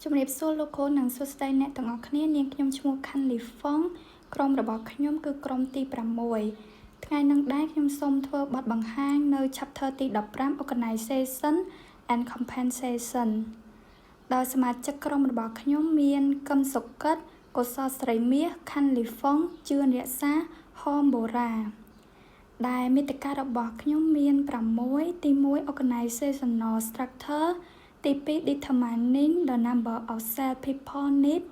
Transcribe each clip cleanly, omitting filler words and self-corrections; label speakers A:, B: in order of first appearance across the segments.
A: ជំរាបសួរលោកគ្រូនិងសួស្តីអ្នកទាំងអស់គ្នានាងខ្ញុំឈ្មោះខាន់លីហ្វុងក្រុមរបស់ខ្ញុំគឺក្រុមទី6ថ្ងៃនេះដែរខ្ញុំសូមធ្វើបទបង្ហាញនៅ chapter ទី15 Organization and Compensation ដោយសមាជិកក្រុមរបស់ខ្ញុំមានកឹមសុកិតកុសលស្រីមាសខាន់លីហ្វុងជឿនរក្សាហមបូរ៉ាដែលមេតិការបស់ខ្ញុំមាន6ទី1 Organizational Structure ទី2 determining the number of cell people need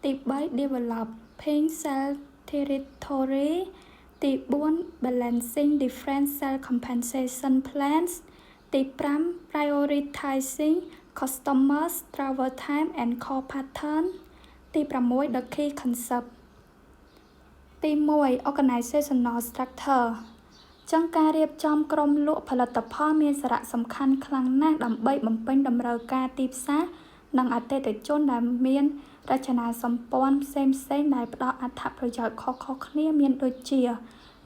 A: ទី3 developing cell territory ទី4 balancing different cell compensation plans ទី5 prioritizing customers travel time and call pattern ទី6 the key concept ទី1 organizational structureចឹងការរៀបចំក្រុមលក់ផលិតផលមានសារៈសំខាន់ខ្លាំងណាស់ដើម្បីបំពេញតម្រូវការទីផ្សារនិងអតិថិជនដែលមានរចនាសម្ព័ន្ធផ្សេងៗដែលផ្ដល់អត្ថប្រយោជន៍ខុសៗគ្នាមានដូចជា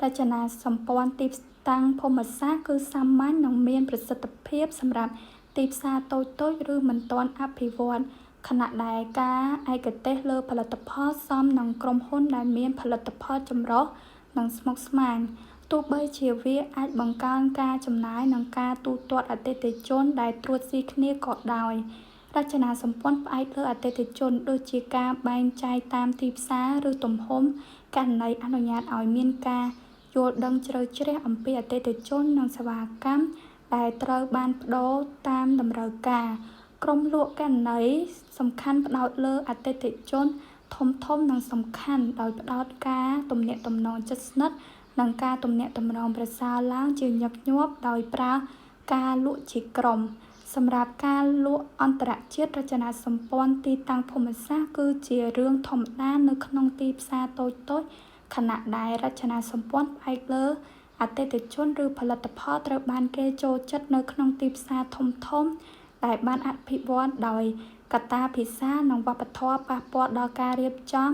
A: រចនាសម្ព័ន្ធទីតាំងភូមិសាស្ត្រគឺសាមញ្ញនិងមានប្រសិទ្ធភាពសម្រាប់ទីផ្សារតូចៗឬមិនទាន់អភិវឌ្ឍខណៈដែលការឯកទេសលើផលិតផលសមនឹងក្រុមហ៊ុនដែលមានផលិតផលចម្រុះនិងស្មុគស្មាញទោះបីជាវាអាចបង្កើនការចំណាយនិងការទូទាត់អតិថិជនដែលត្រួតស៊ីគ្នាក៏ដោយរចនាសម្ព័ន្ធផ្អែកលើអតិថិជនដូចជាការបែងចែកតាមទីផ្សារឬទំហំករណីអនុញ្ញាតឲ្យមានការយល់ដឹងជ្រៅជ្រះអំពីអតិថិជននិងសេវាកម្មដែលត្រូវបានប្ដូរតាមតម្រូវការក្រុមលក់ករណីសំខាន់ផ្ដោតលើអតិថិជនធំនិងសំខាន់ដោយផ្ដោតការទំនាក់ទំនងជិតស្និទ្ធនិងការទំនាក់ទំនងប្រសើរឡើងជាញឹកញាប់ដោយប្រើការលក់ជាក្រុមសម្រាប់ការលក់អន្តរជាតិរចនាសម្ព័ន្ធទីតាំងភូមិសាស្ត្រគឺជារឿងធម្មតានៅក្នុងទីផ្សារតូចៗខណៈដែលរចនាសម្ព័ន្ធផ្អែកលើអតិថិជនឬផលិតផលត្រូវបានគេចូលចិត្តនៅក្នុងទីផ្សារធំដែលបានអភិវឌ្ឍដោយកត្តាភាសានិងវប្បធម៌ប៉ះពាល់ដល់ការរៀបចំ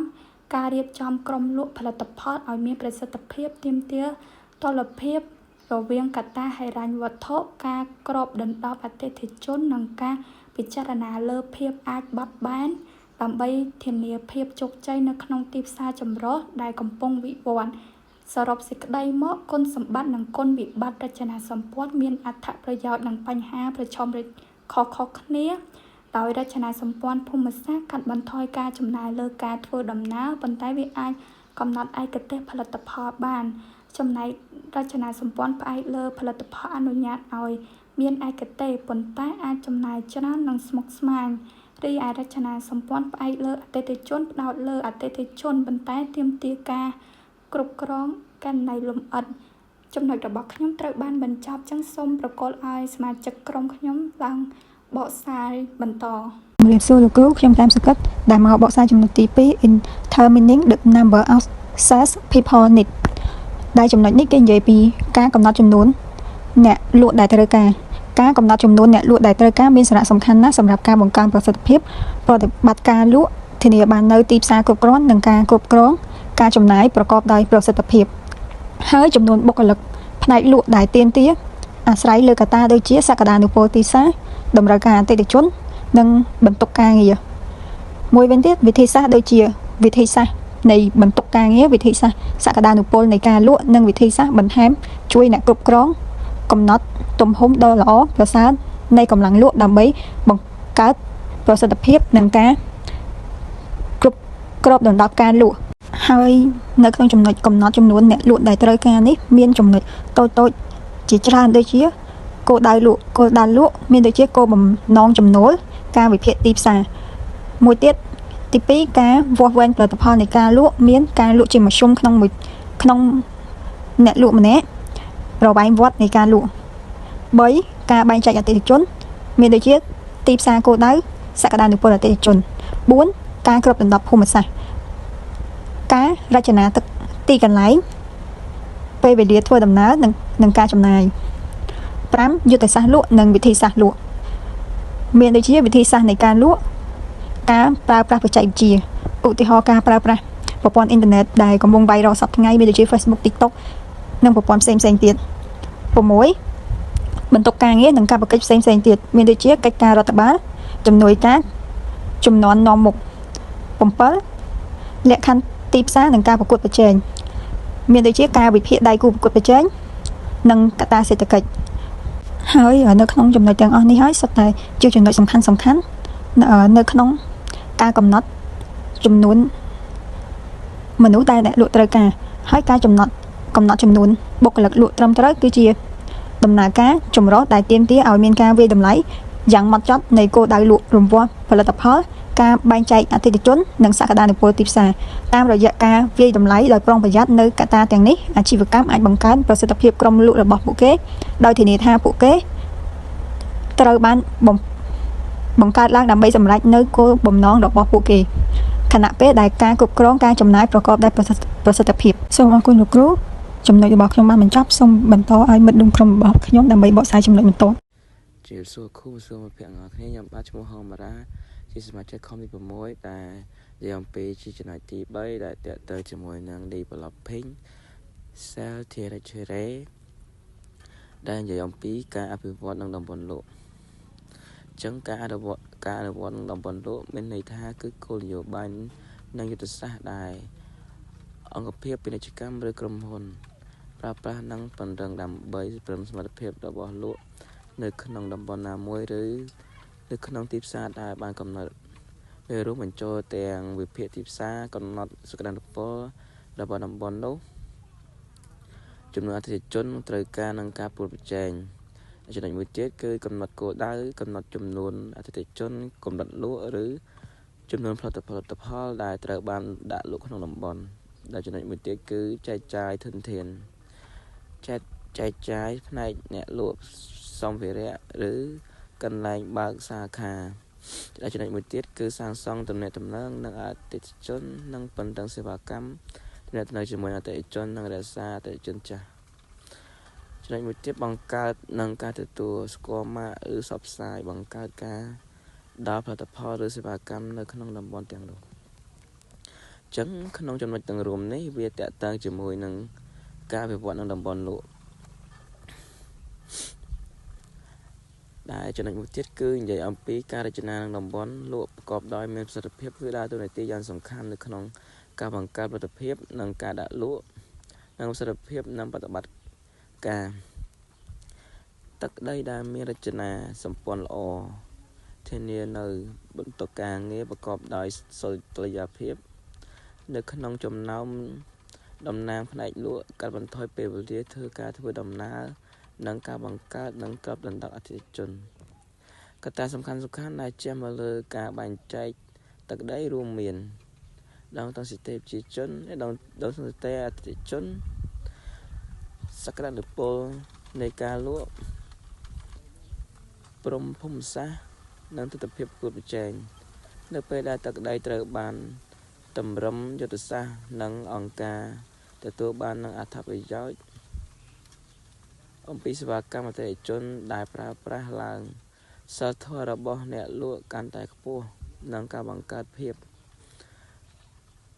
A: ក្រុមលក់ផលិតផលឲ្យមានប្រសិទ្ធភាពទាមទារតុល្យភាពរវាងកត្តាហិរញ្ញវត្ថុការគ្របដណ្ដប់អតិថិជននិងការពិចារណាលើភាពអាចបត់បែនដើម្បីធានាភាពជោគជ័យនៅក្នុងទីផ្សារចម្រុះដែលកំពុងវិវត្តន៍សរុបសេចក្តីមកគុណសម្បត្តិនិងគុណវិបត្តិរចនាសម្ព័ន្ធមានអត្ថប្រយោជន៍និងបញ្ហាប្រឈមខុសៗគ្នាដោយរចនាសម្ព័ន្ធភូមិសាស្ត្រកាត់បន្ថយការចំណាយលើការធ្វើដំណើរប៉ុន្តែវាអាចកំណត់ឯកទេសផលិតផលបានចំណែករចនាសម្ព័ន្ធផ្អែកលើផលិតផលអនុញ្ញាតឲ្យមានឯកទេសប៉ុន្តែអាចចំណាយច្រើននិងស្មុគស្មាញរីឯរចនាសម្ព័ន្ធផ្អែកលើអតិថិជនផ្ដោតលើអតិថិជនប៉ុន្តែទាមទារការគ្រប់គ្រងករណីលម្អិតចំណុចរបស់ខ្ញុំត្រូវបានបញ្ចប់ចឹងសូមប្រកល់ឲ្យសមាជិកក្រុមខ្ញុំឡើងបកស្រាយបន្ត
B: ជំរាបសួរលោកគ្រូខ្ញុំតាមសកឹតដែលមកបកស្រាយចំណុចទី2 in determining the number of sales people need ដែលចំណុចនេះគេនិយាយពីការកំណត់ចំនួនអ្នកលក់ដែលត្រូវការកំណត់ចំនួនអ្នកលក់ដែលត្រូវការមានសារៈសំខាន់ណាស់សម្រាប់ការបង្កើនប្រសិទ្ធភាពប្រតិបត្តិការលក់ធានាបាននៅទីផ្សារគ្រប់គ្រាន់និងការគ្រប់គ្រងការចំណាយប្រកបដោយប្រសិទ្ធភាពហើយចំនួនបុគ្គលិកផ្នែកលក់ដែលទាមទារអាស្រ័យលើកត្តាដូចជាសក្តានុពលទីផ្សារតម្រូវការអតិថិជននិងបន្ទុកការងារមួយវិញទៀតវិធីសាស្ត្រដូចជាវិធីសាស្ត្រនៃបន្ទុកការងារវិធីសាស្ត្រសក្តានុពលនៃការលក់និងវិធីសាស្ត្របន្ថែមជួយអ្នកគ្រប់គ្រងកំណត់ទំហំដ៏ល្អប្រសើរនៃកម្លាំងលក់ដើម្បីបង្កើតប្រសិទ្ធភាពនិងការគ្រប់គ្របដណ្ដប់ការលក់ហើយនៅក្នុងចំណុចកំណត់ចំនួនអ្នកលក់ដែលត្រូវការនេះមានចំណុចតូចៗជាច្រើនដូចជាគោលដៅលក់មានដូចជាគោលបំណងចំណូលការវិភាគទីផ្សារមួយទៀតទី2ការវាស់វែងផលិតផលនៃការលក់មានការលក់ជាមធ្យមក្នុងអ្នកលក់ម្នាក់ប្រវែងវត្តនៃការលក់3ការបែងចែកអតិថិជនមានដូចជាទីផ្សារគោលដៅសក្តានុពលអតិថិជន4ការគ្របដណ្ដប់ភូមិសាស្ត្រការរចនាទឹកទីកន្លែងពេលវេលាធ្វើដំណើរនិងការចំណាយ5យុទ្ធសាស្ត្រលក់និងវិធីសាស្ត្រលក់មានដូចជាវិធីសាស្ត្រនៃការលក់ការប្រើប្រាស់បច្ចេកវិទ្យាឧទាហរណ៍ការប្រើប្រាស់ប្រព័ន្ធអ៊ីនធឺណិតដែលកំពុង viral សប្តាហ៍ថ្ងៃមានដូចជា Facebook TikTok និងប្រព័ន្ធផ្សេងទៀត6បន្ទុកការងារនិងការប្រកិច្ចផ្សេងទៀតមានដូចជាកិច្ចការរដ្ឋបាលជំនួយការ ជំនាន់នាំមុខ 7 លក្ខខណ្ឌទីផ្សារនិងការប្រកួតប្រជែងមានដូចជាការវិភាគដៃគូប្រកួតប្រជែងនិងកត្តាសេដ្ឋកិច្ចហើយនៅក្នុងចំណុចទាំងអស់នេះហើយសុទ្ធតែជាចំណុចសំខាន់នៅក្នុងការកំណត់ចំនួនមនុស្សដែលអ្នកលក់ត្រូវការហើយការកំណត់ចំនួនបុគ្គលិកលក់ត្រឹមត្រូវគឺជាដំណើរការចម្រុះដែលទាមទារឲ្យមានការវាយតម្លៃយ៉ាងម៉ត់ចត់នៃគោលដៅលក់រង្វាស់ផលិតផលការបែងចែកអតិថិជននិងសក្តានុពលទីផ្សារតាមរយៈការវាយតម្លៃដោយប្រុងប្រយ័ត្ននៅកត្តាទាំងនេះអាជីវកម្មអាចបង្កើនប្រសិទ្ធភាពក្រុមលក់របស់ពួកគេដោយធានាថាពួកគេត្រូវបានបង្កើតឡើងដើម្បីសម្រេចនៅគោលបំណងរបស់ពួកគេខណៈពេលដែលការគ្រប់គ្រងការចំណាយប្រកបដោយប្រសិទ្ធភាពសូមអរគុណលោកគ្រូចំណុចរបស់ខ្ញុំបានបញ្ចប់សូមបន្តឲ្យមិត្តរួមក្រុមរបស់ខ្ញុំដើម្បីបកស្រាយចំណុចបន្ទាប់
C: ជាសួរគ្រូសួរមិត្តភក្តិទាំងអស់គ្នាខ្ញុំបាទឈ្មោះហមរាជាសមាជិកខមទី6ដែលនិយាយអំពីជាចំណុចទី3ដែលតេទៅជាមួយនឹង developing cell territory ដែលនិយាយអំពីការអភិវឌ្ឍនឹងតំបន់លោកអញ្ចឹងការអនុវត្តនឹងតំបន់លោកមានន័យថាគឺគោលនយោបាយនិងយុទ្ធសាស្ត្រដែលអង្គភាពពាណិជ្ជកម្មឬក្រុមហ៊ុនប្រើប្រាស់និងពង្រឹងដើម្បីព្រមសមត្ថភាពរបស់លោកនៅក្នុងតំបន់ណាមួយឬនៅក្នុងទីផ្សារដែលបានកំណត់វារួមបញ្ចូលទាំងវិភាគទីផ្សារកំណត់សក្តានុពលរបស់តំបន់នោះចំនួនអតិថិជនត្រូវការនឹងការប្រកួតប្រជែងចំណុចមួយទៀតគឺកំណត់គោលដៅកំណត់ចំនួនអតិថិជនកំណត់លក់ឬចំនួនផលិតផលដែលត្រូវបានដាក់លក់ក្នុងតំបន់ដែលចំណុចមួយទៀតគឺចែកចាយធនធានចែកចាយផ្នែកអ្នកលក់សម្ភារៈឬកន្លែងបើកសាខាចំណុចមួយទៀតគឺសាងសង់ទំនាក់ទំនងនឹងអតិថិជននិងពង្រឹងសេវាកម្មទំនាក់ទំនងជាមួយអតិថិជននិងរក្សាអតិថិជនចាស់ចំណុចមួយទៀតបង្កើតនឹងការទទួលស្គាល់ម៉ាកឬផ្សព្វផ្សាយបង្កើតការដល់ផលិតផលឬសេវាកម្មនៅក្នុងតំបន់ទាំងនោះអញ្ចឹងក្នុងចំណុចទាំងរួមនេះវាតកតងជាមួយនឹងការវិវត្តន៍នៅតំបន់លោកដែលចំណុចមួយទៀតគឺនិយាយអំពីការរចនាngតំបន់លក់ប្រកបដោយមានប្រសិទ្ធភាពគឺដើរតួនាទីយ៉ាងសំខាន់នៅក្នុងការបង្កើតផលិតភាពនិងការដាក់លក់និងប្រសិទ្ធភាពនិងបប្រតិបត្តិការទឹកដីដែលមានរចនាសម្ព័ន្ធល្អធានានៅបន្ទុកការងារប្រកបដោយសុទ្ធិភាពនៅក្នុងចំណោមតំណាងផ្នែកលក់កាត់បន្ថយពេលវេលាធ្វើដំណើរនិងការបង្កើតនិងក្របដណ្ដប់អតិថិជនកត្តាសំខាន់ដែលជះមកលើការបែងចែកទឹកដីរួមមានដងទាំងសិទ្ធិប្រជាជនដងសិទ្ធិអតិថិជនសក្តានុពលនៃការលក់ព្រំភូមិសាស្ត្រនិងទិដ្ឋភាពប្រកួតប្រជែងនៅពេលដែលទឹកដីត្រូវបានតម្រឹមយុទ្ធសាស្ត្រនិងអង្គការទទួលបាននឹងអត្ថប្រយោជន៍អំពីសេវាកម្មអតិថិជនដែលប្រើប្រាស់ឡើងសិលធម៌របស់អ្នកលក់កាន់តែខ្ពស់និងការបង្កើតភាព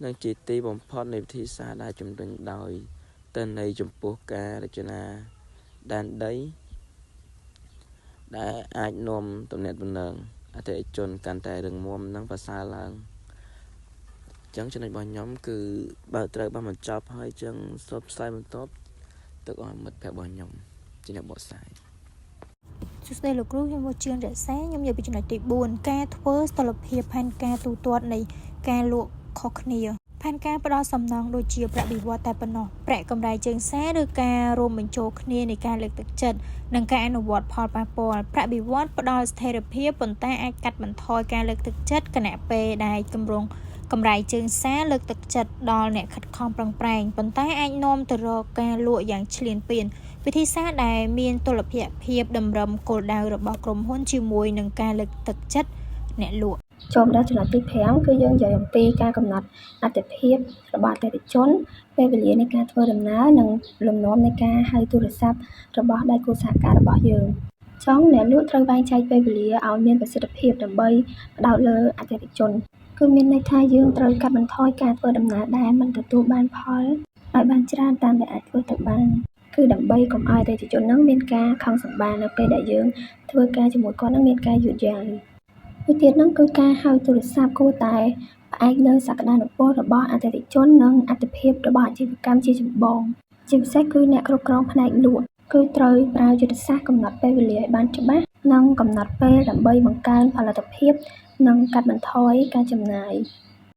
C: និងជាទីបំផុតនៃវិធីសាស្ត្រដែលជំរុញដោយទិន្នន័យចំពោះការរចនាដែនដីដែលអាចនាំទំនាក់ទំនងអតិថិជនកាន់តែរឹងមាំនិងប្រសើរឡើងអញ្ចឹងចំណុចរបស់ខ្ញុំគឺបើត្រូវបានបញ្ចប់ហើយអញ្ចឹងសូមផ្សាយបន្តទៅឲ្យមិត្តភក្តិរបស់ខ្ញុំជាអ្នកបកស្រាយ
D: សួស្តីលោកគ្រូខ្ញុំមកជឿនរក្សាខ្ញុំនិយាយពីចំណុចទី4ការធ្វើស្ថិរភាពផែនការទូទាត់នៃការលក់ខុសគ្នាផែនការផ្ដល់សំណងដូចជាប្រាក់បៀវត្សតែប៉ុណ្ណោះប្រាក់កម្រៃជើងសារឬការរួមបញ្ចូលគ្នានៃការលើកទឹកចិត្តនិងការអនុវត្តផលប៉ះពាល់ប្រាក់បៀវត្សផ្ដល់ស្ថិរភាពប៉ុន្តែអាចកាត់បន្ថយការលើកទឹកចិត្តគណៈពេលដែលកម្រៃជើងសារលើកទឹកចិត្តដល់អ្នកខិតខំប្រឹងប្រែងប៉ុន្តែអាចនាំទៅរកការលក់យ៉ាងឈ្លានពានវិធីសាស្ត្រដែលមានតុល្យភាពតម្រឹមគោលដៅរបស់ក្រុមហ៊ុនជាមួយនឹងការលើកទឹកចិត្តអ្នកលក់
A: ចូលដល់ចំណុចទី5គឺយើងនិយាយអំពីការកំណត់អត្ថប្រយោជន៍របស់អតិថិជនពេលវេលានៃការធ្វើដំណើរនិងលំនាំនៃការហៅទូរស័ព្ទរបស់ដៃគូសហការរបស់យើងចង់អ្នកលក់ត្រូវបែងចែកពេលវេលាឲ្យមានប្រសិទ្ធភាពដើម្បីផ្ដោតលើអតិថិជនគឺមានន័យថាយើងត្រូវកាត់បន្ថយការធ្វើដំណើរដែលមិនទទួលបានផលឲ្យបានច្រើនតាមដែលអាចធ្វើទៅបានគឺដើម្បីកុំឲ្យអតិថិជននឹងមានការខឹងសម្បារនៅពេលដែលយើងធ្វើការជាមួយគាត់នឹងមានការយឺតយ៉ាវ
E: មួយទៀតហ្នឹងគឺការហៅទូរស័ព្ទគួរតែផ្អែកលើសក្តានុពលរបស់អតិថិជននិងអត្ថិភាពរបស់អាជីវកម្មជាចម្បងជាពិសេសគឺអ្នកគ្រប់គ្រងផ្នែកលក់គឺត្រូវប្រើយុទ្ធសាស្ត្រកំណត់ពេលវេលាឲ្យបានច្បាស់និងកំណត់ពេលដើម្បីបង្កើនផលិតភាពនិងកាត់បន្ថយការចំណាយ